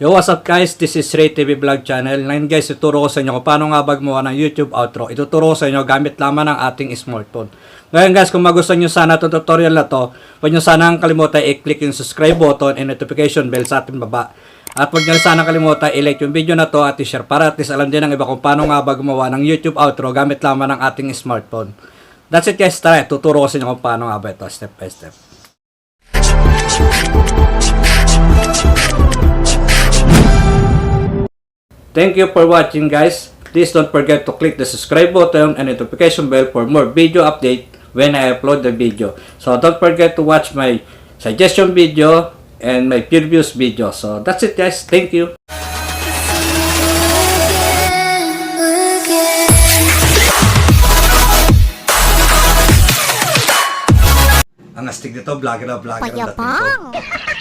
Yo, what's up guys? This is Rhey TVlog channel. Ngayon guys, ituturo ko sa inyo kung paano nga ba gumawa ng YouTube outro. Ituturo ko sa inyo gamit lamang ng ating smartphone. Ngayon guys, kung magustuhan nyo sana itong tutorial na to, huwag nyo sana kalimutan i-click yung subscribe button and notification bell sa ating baba. At huwag nyo sana kalimutan i-like yung video na to at i-share para at least alam din ng iba kung paano nga ba gumawa ng YouTube outro gamit lamang ng ating smartphone. That's it guys, tara, tuturo ko sa inyo kung paano nga ba ito step by step. Thank you for watching guys. Please don't forget to click the subscribe button and notification bell for more video update when I upload the video. So don't forget to watch my suggestion video and my previous video. So that's it guys. Thank you. Ang astig nito, vlogger na vlogger ang dating ko.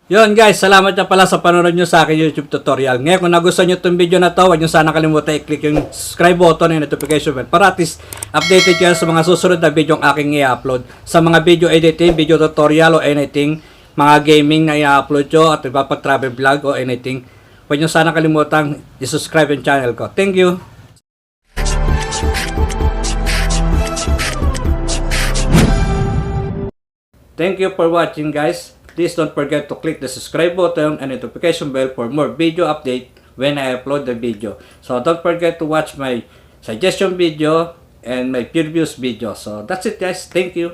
Yun guys, salamat na pala sa panonood nyo sa akin YouTube tutorial. Ngayon kung nagustuhan nyo itong video na to, huwag nyo sana kalimutan i-click yung subscribe button and notification bell para at least updated kayo sa mga susunod na video ang aking i-upload. Sa mga video editing, video tutorial o anything, mga gaming na i-upload nyo at travel vlog o anything, huwag nyo sana kalimutan i-subscribe yung channel ko. Thank you! Thank you for watching guys. Please don't forget to click the subscribe button and notification bell for more video update when I upload the video. So don't forget to watch my suggestion video and my previous video. So that's it guys. Thank you.